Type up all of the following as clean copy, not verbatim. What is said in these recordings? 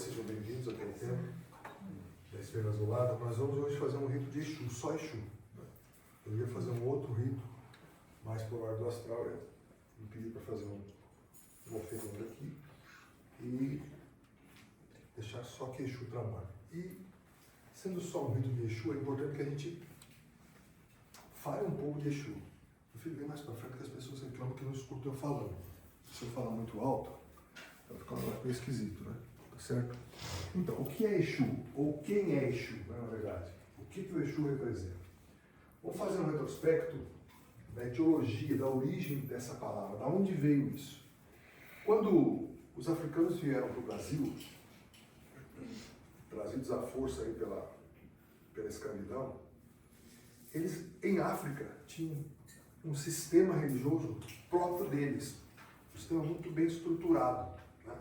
noite, sejam bem-vindos aquele tempo da Esfera Azulada. Nós vamos hoje fazer um rito de Exu, só Exu. Eu ia fazer um outro rito, mais por ordem do astral, eu me pedi para fazer um oferenda aqui e deixar só que Exu trabalhe. E, sendo só um rito de Exu, é importante que a gente fale um pouco de Exu. Eu fico bem mais para frente que as pessoas reclamam que não escutam eu falando. Se eu falar muito alto, vai ficar um negócio meio esquisito, né? Tá certo? Então, o que é Exu? Ou quem é Exu, né, na verdade? O que o Exu representa? Vamos fazer um retrospecto da etiologia, da origem dessa palavra, da onde veio isso. Quando os africanos vieram para o Brasil, trazidos à força aí pela escravidão, eles, em África, tinham um sistema religioso próprio deles, um sistema muito bem estruturado, né?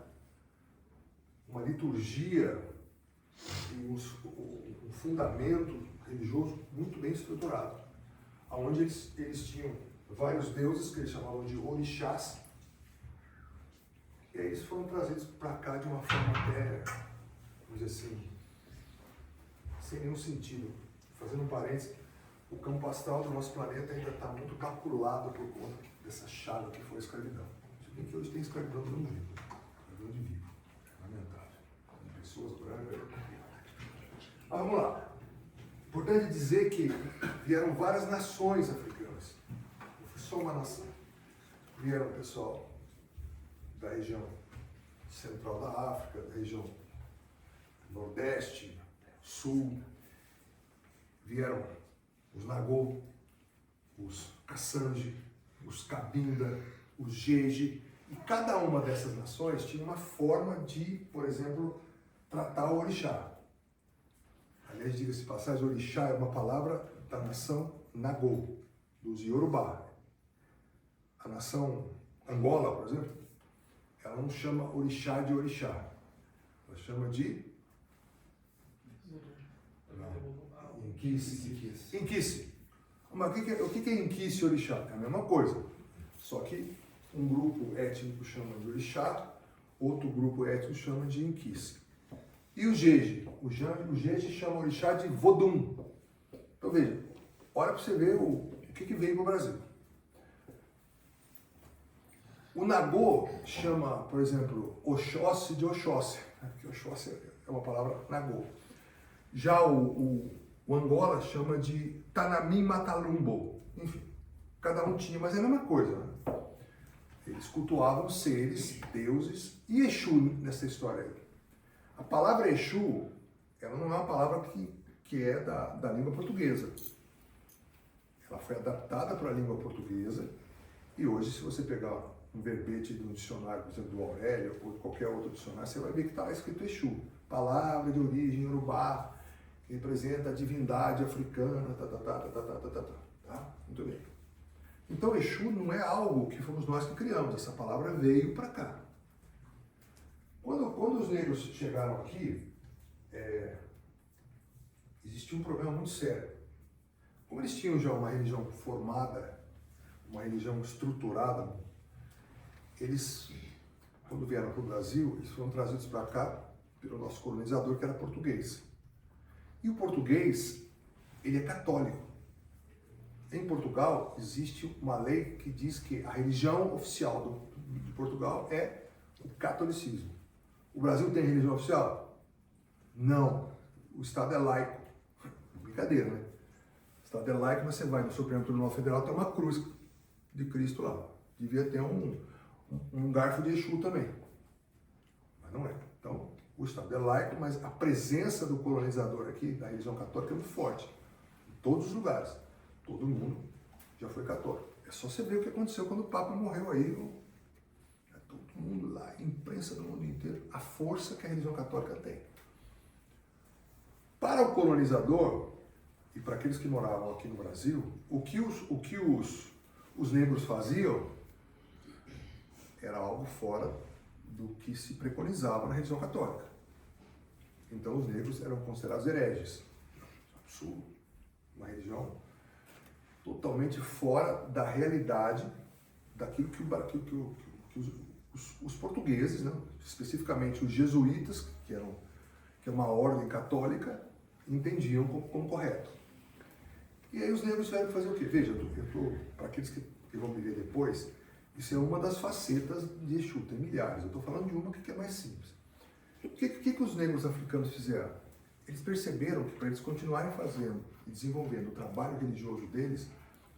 Uma liturgia e um fundamento religioso muito bem estruturado, onde eles tinham vários deuses que eles chamavam de orixás, e aí eles foram trazidos para cá de uma forma até, vamos dizer assim, sem nenhum sentido. Fazendo um parênteses, o campo astral do nosso planeta ainda está muito maculado por conta dessa chaga que foi a escravidão. Se bem que hoje tem escravidão do mesmo jeito, escravidão de vivo, lamentável, de pessoas brancas. Mas vamos lá. Importante dizer que vieram várias nações africanas, não foi só uma nação. Vieram o pessoal da região central da África, da região nordeste, sul, vieram os Nagô, os Kassanji, os Cabinda, os Jeje, e cada uma dessas nações tinha uma forma de, por exemplo, tratar o orixá. Aliás, diga-se de passagem, orixá é uma palavra da nação Nagô, dos Yorubá. A nação Angola, por exemplo, ela não chama orixá de orixá, ela chama de Inquice. Mas o que é Inquice e orixá? É a mesma coisa, só que um grupo étnico chama de orixá, outro grupo étnico chama de Inquice. E o Jeje? O Jeje chama o orixá de Vodum. Então veja, olha para você ver o que veio para o Brasil. O Nagô chama, por exemplo, Oxóssi de Oxóssi, porque Oxóssi é uma palavra Nagô. Já o Angola chama de Tanami Matalumbo. Enfim, cada um tinha, mas é a mesma coisa, né? Eles cultuavam seres, deuses e Exu nessa história aí. A palavra Exu, ela não é uma palavra que é da língua portuguesa. Ela foi adaptada para a língua portuguesa e hoje, se você pegar um verbete de um dicionário, por exemplo, do Aurélio ou de qualquer outro dicionário, você vai ver que está lá escrito Exu. Palavra de origem Yorubá, que representa a divindade africana, tá? Muito bem. Então, Exu não é algo que fomos nós que criamos, essa palavra veio para cá. Quando os negros chegaram aqui, existia um problema muito sério. Como eles tinham já uma religião formada, uma religião estruturada, eles, quando vieram para o Brasil, eles foram trazidos para cá pelo nosso colonizador, que era português. E o português, ele é católico. Em Portugal, existe uma lei que diz que a religião oficial de Portugal é o catolicismo. O Brasil tem religião oficial? Não. O Estado é laico. Brincadeira, né? O Estado é laico, mas você vai no Supremo Tribunal Federal, tem uma cruz de Cristo lá. Devia ter um garfo de Exu também. Mas não é. Então, o Estado é laico, mas a presença do colonizador aqui, da religião católica, é muito forte. Em todos os lugares. Todo mundo já foi católico. É só você ver o que aconteceu quando o Papa morreu aí. Todo mundo lá, a imprensa do mundo inteiro, a força que a religião católica tem. Para o colonizador e para aqueles que moravam aqui no Brasil, o que os negros faziam era algo fora do que se preconizava na religião católica. Então os negros eram considerados hereges. Absurdo. Uma religião totalmente fora da realidade daquilo que os portugueses, né, especificamente os jesuítas, que é uma ordem católica, entendiam como correto. E aí os negros tiveram que fazer o quê? Veja, para aqueles que vão me ver depois, isso é uma das facetas de Exu, tem milhares. Eu estou falando de uma que é mais simples. O que os negros africanos fizeram? Eles perceberam que para eles continuarem fazendo e desenvolvendo o trabalho religioso deles,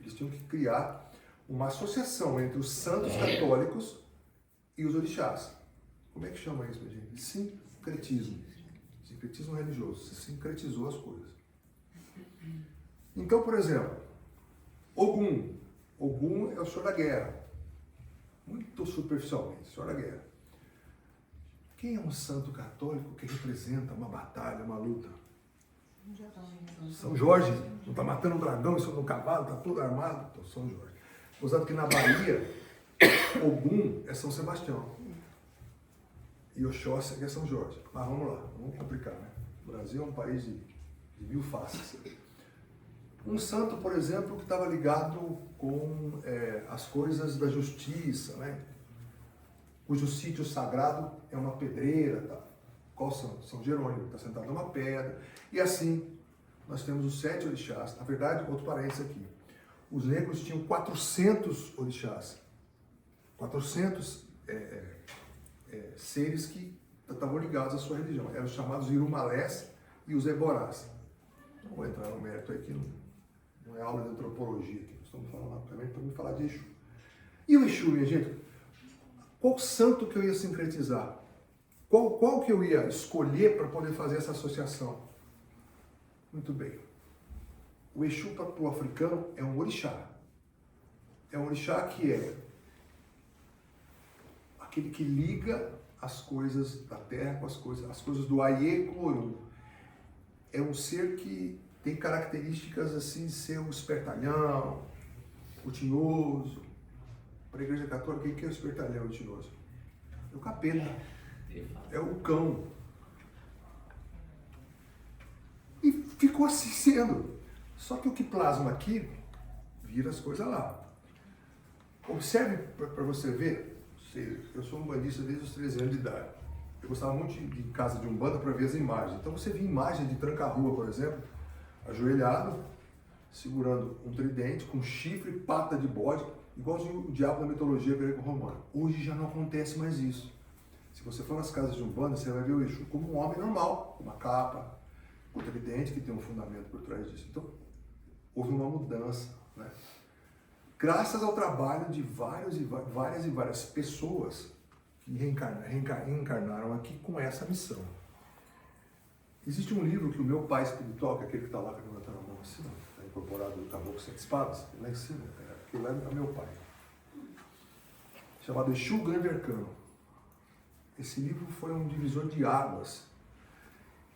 eles tinham que criar uma associação entre os santos católicos e os orixás. Como é que chama isso, minha gente? Sincretismo. Sincretismo religioso. Se sincretizou as coisas. Então, por exemplo, Ogum. Ogum é o senhor da guerra. Muito superficialmente, senhor da guerra. Quem é um santo católico que representa uma batalha, uma luta? São Jorge. Não está matando um dragão em cima de um cavalo, está todo armado. Então, São Jorge. Usado que na Bahia, Ogum é São Sebastião. E Oxóssi é São Jorge. Mas vamos lá, vamos complicar, né? O Brasil é um país de mil faces. Um santo, por exemplo, que estava ligado com as coisas da justiça, né? Cujo sítio sagrado é uma pedreira. Tá? Qual santo? São Jerônimo, está sentado numa pedra. E assim, nós temos os 7 orixás. Na verdade, outro parênteses aqui. Os negros tinham 400 orixás. 400 seres que estavam ligados à sua religião. Eram os chamados Irumalés e os Eborás. Não vou entrar no mérito aqui, não é aula de antropologia aqui. Nós estamos falando também para me falar de Exu. E o Exu, minha gente? Qual santo que eu ia sincretizar? Qual que eu ia escolher para poder fazer essa associação? Muito bem. O Exu para o africano é um orixá. É um orixá que é aquele que liga as coisas da terra com as coisas do Aie com o Oru. É um ser que tem características assim de ser um espertalhão, o tinhoso. Para a Igreja Católica, quem que é o espertalhão e o tinhoso? É o capeta. É o cão. E ficou assim sendo. Só que o que plasma aqui, vira as coisas lá. Observe para você ver. Eu sou um bandista desde os 13 anos de idade. Eu gostava muito de ir em casa de umbanda para ver as imagens. Então você via imagem de tranca-rua, por exemplo, ajoelhado, segurando um tridente, com chifre, pata de bode, igualzinho o diabo da mitologia greco-romana. Hoje já não acontece mais isso. Se você for nas casas de umbanda, você vai ver o Exu como um homem normal, com uma capa, com um tridente que tem um fundamento por trás disso. Então, houve uma mudança, né? Graças ao trabalho de várias pessoas que reencarnaram aqui com essa missão. Existe um livro que o meu pai espiritual, que é aquele que está lá, que está na mão assim, está incorporado no Caboclo Sete Espadas, lá em cima, aquele lá é meu pai, chamado Exu Grande Arcano. Esse livro foi um divisor de águas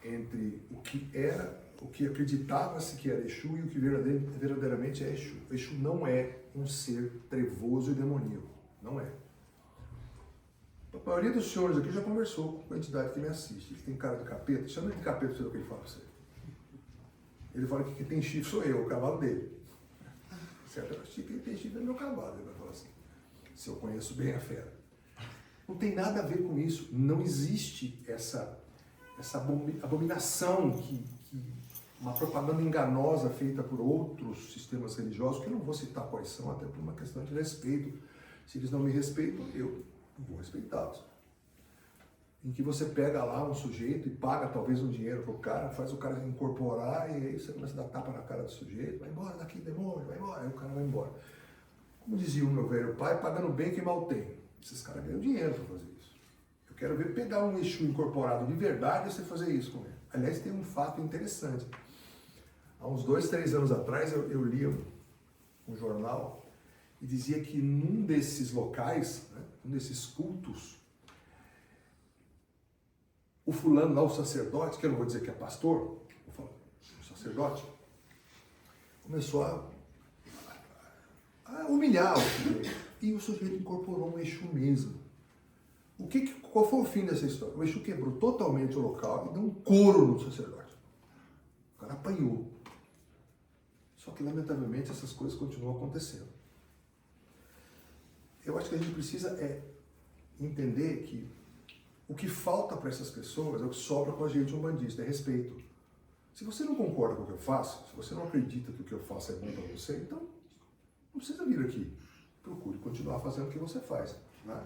entre o que acreditava-se que era Exu e o que verdadeiramente é Exu. O Exu não é um ser trevoso e demoníaco, não é. A maioria dos senhores aqui já conversou com a entidade que me assiste. Ele tem cara de capeta, chama ele de capeta, sei o que ele fala pra você. Ele fala que quem tem chifre sou eu, o cavalo dele. Certo? Quem tem chifre é meu cavalo, ele vai falar assim. Se eu conheço bem a fera. Não tem nada a ver com isso. Não existe essa abominação que uma propaganda enganosa feita por outros sistemas religiosos, que eu não vou citar quais são, até por uma questão de respeito. Se eles não me respeitam, eu vou respeitá-los. Em que você pega lá um sujeito e paga talvez um dinheiro pro cara, faz o cara incorporar, e aí você começa a dar tapa na cara do sujeito, vai embora daqui, demônio, vai embora, aí o cara vai embora. Como dizia o meu velho pai, pagando bem quem mal tem. Esses caras ganham dinheiro para fazer isso. Eu quero ver pegar um Exu incorporado de verdade e você fazer isso com ele. Aliás, tem um fato interessante. Há uns 2, 3 anos atrás eu li um jornal e dizia que num desses locais, né, um desses cultos, o fulano lá, o sacerdote, que eu não vou dizer que é pastor, vou falar, o sacerdote, começou a humilhar o sujeito. E o sujeito incorporou um Exu mesmo. Qual foi o fim dessa história? O Exu quebrou totalmente o local e deu um couro no sacerdote. O cara apanhou. Só que, lamentavelmente, essas coisas continuam acontecendo. Eu acho que a gente precisa entender que O que falta para essas pessoas é o que sobra com a gente umbandista, é respeito. Se você não concorda com o que eu faço, se você não acredita que o que eu faço é bom para você, então não precisa vir aqui. Procure continuar fazendo o que você faz. Né?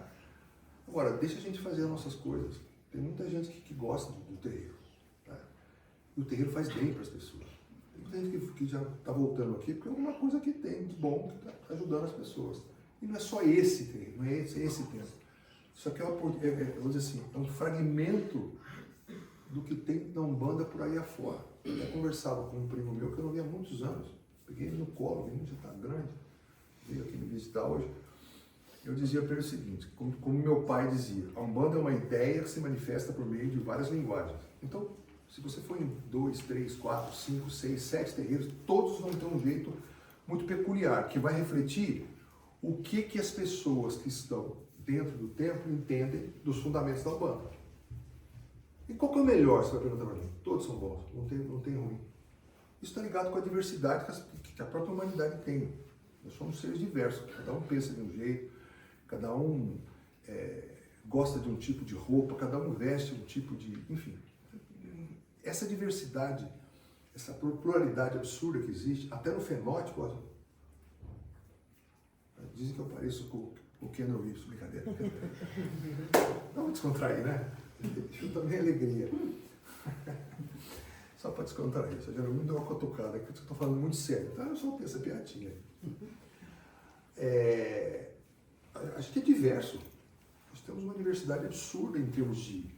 Agora, deixa a gente fazer as nossas coisas. Tem muita gente que gosta do terreiro. Né? E o terreiro faz bem para as pessoas. Tem muita gente que já está voltando aqui porque é alguma coisa que tem de bom, que está ajudando as pessoas. E não é só esse terreiro, não é esse tempo. Isso aqui vou dizer assim, é um fragmento do que tem na Umbanda por aí afora. Eu até conversava com um primo meu que eu não via há muitos anos. Peguei ele no colo, ele já está grande, veio aqui me visitar hoje. Eu dizia para ele o seguinte, como meu pai dizia, a Umbanda é uma ideia que se manifesta por meio de várias linguagens. Então, se você for em 2, 3, 4, 5, 6, 7 terreiros, todos vão ter um jeito muito peculiar, que vai refletir o que as pessoas que estão dentro do templo entendem dos fundamentos da Umbanda. E qual que é o melhor, você vai perguntar para mim? Todos são bons, não tem ruim. Isso está ligado com a diversidade que a própria humanidade tem. Nós somos seres diversos, cada um pensa de um jeito, cada um gosta de um tipo de roupa, cada um veste um tipo de... Enfim, essa diversidade, essa pluralidade absurda que existe, até no fenótipo, dizem que eu pareço com o Keanu Reeves, brincadeira. Vamos descontrair, né? Deixa eu também alegria. Só para descontrair. Você já me deu uma cutucada, que eu estou falando muito sério. Então eu soltei essa piadinha. A gente é diverso. Nós temos uma diversidade absurda em termos de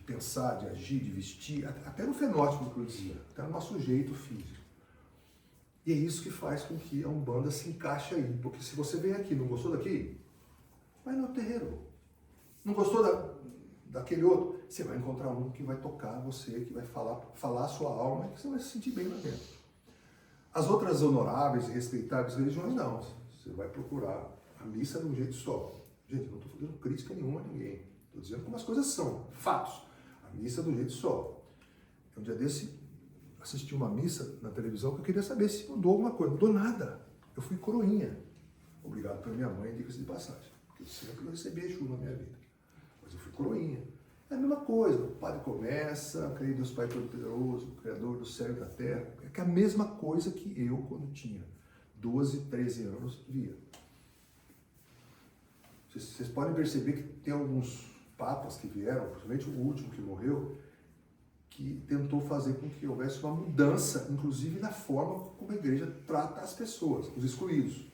pensar, de agir, de vestir, até no fenótipo que eu dizia, até no nosso jeito físico. E é isso que faz com que a Umbanda se encaixe aí. Porque se você vem aqui e não gostou daqui, vai no terreiro. Não gostou daquele outro, você vai encontrar um que vai tocar você, que vai falar a sua alma e que você vai se sentir bem lá dentro. As outras honoráveis e respeitáveis religiões, não. Você vai procurar a missa de um jeito só. Gente, não estou fazendo crítica nenhuma a ninguém. Estou dizendo como as coisas são, fatos. A missa de um jeito só. Um dia desse, assisti uma missa na televisão que eu queria saber se mudou alguma coisa. Não mudou nada. Eu fui coroinha. Obrigado pela minha mãe, diga-se de passagem. Porque eu sempre recebi Exu na minha vida. Mas eu fui coroinha. É a mesma coisa. O padre começa, creio em Deus Pai Todo-Poderoso, Criador do céu e da terra. É que é a mesma coisa que eu, quando tinha 12, 13 anos, via. Vocês podem perceber que tem alguns papas que vieram, principalmente o último que morreu, que tentou fazer com que houvesse uma mudança, inclusive na forma como a igreja trata as pessoas, os excluídos.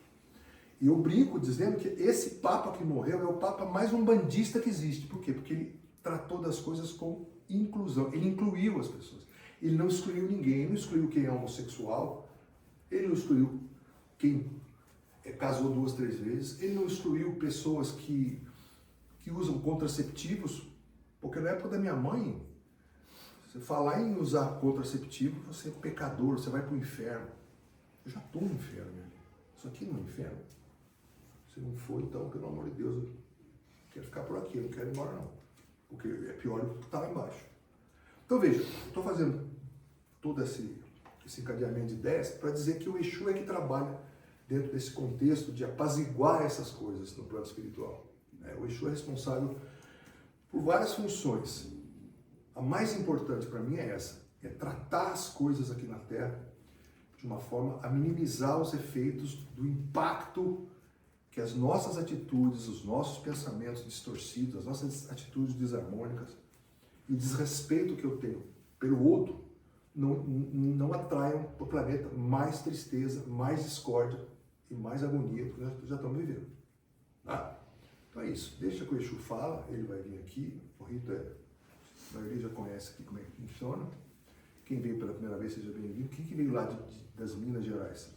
E eu brinco dizendo que esse papa que morreu é o papa mais umbandista que existe. Por quê? Porque ele tratou das coisas com inclusão, ele incluiu as pessoas. Ele não excluiu ninguém, ele não excluiu quem é homossexual, ele não excluiu quem casou 2, 3 vezes, ele não excluiu pessoas que usam contraceptivos, porque na época da minha mãe, você falar em usar contraceptivo, você é pecador, você vai para o inferno. Eu já estou no inferno, minha amiga. Isso aqui não é inferno. Se não for, então, pelo amor de Deus, eu quero ficar por aqui, eu não quero ir embora não. Porque é pior do que está lá embaixo. Então veja, eu estou fazendo todo esse encadeamento de ideias para dizer que o Exu é que trabalha dentro desse contexto de apaziguar essas coisas no plano espiritual. O Exu é responsável por várias funções. A mais importante para mim é essa, é tratar as coisas aqui na Terra de uma forma a minimizar os efeitos do impacto que as nossas atitudes, os nossos pensamentos distorcidos, as nossas atitudes desarmônicas e o desrespeito que eu tenho pelo outro não atraiam para o planeta mais tristeza, mais discórdia e mais agonia do que nós já estamos vivendo. Tá? Então é isso. Deixa que o Exu fala, ele vai vir aqui. O rito a maioria já conhece aqui como é que funciona. Quem veio pela primeira vez, seja bem-vindo. Quem que veio lá das Minas Gerais?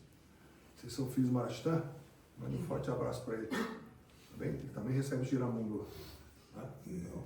Vocês são filhos do Marastã? Manda um forte abraço para ele. Tá bem? Ele também recebe o Giramundo. Tá? Então,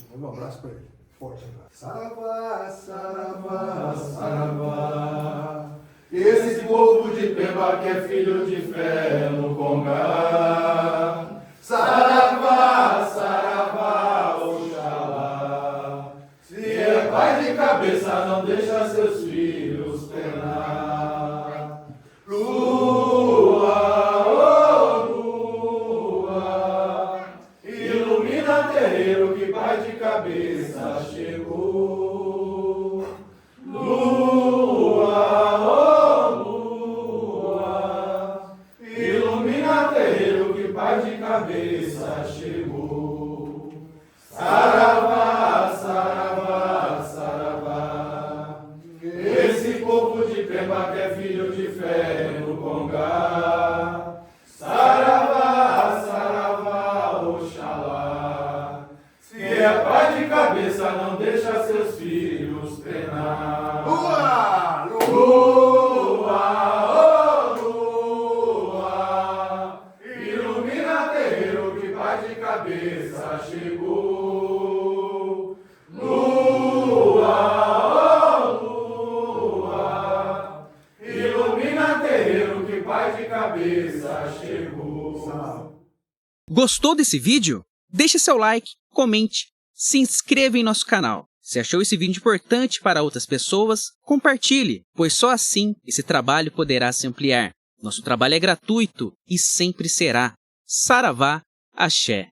manda um abraço para ele. Forte abraço. Saravá, saravá, saravá. Esse povo de Pemba que é filho de fé no Congá. Saravá, saravá, oxalá. Se é pai de cabeça, não deixa seus filhos penar. Lua, oh lua, ilumina terreiro que Gostou desse vídeo? Deixe seu like, comente, se inscreva em nosso canal. Se achou esse vídeo importante para outras pessoas, compartilhe, pois só assim esse trabalho poderá se ampliar. Nosso trabalho é gratuito e sempre será. Saravá, Axé.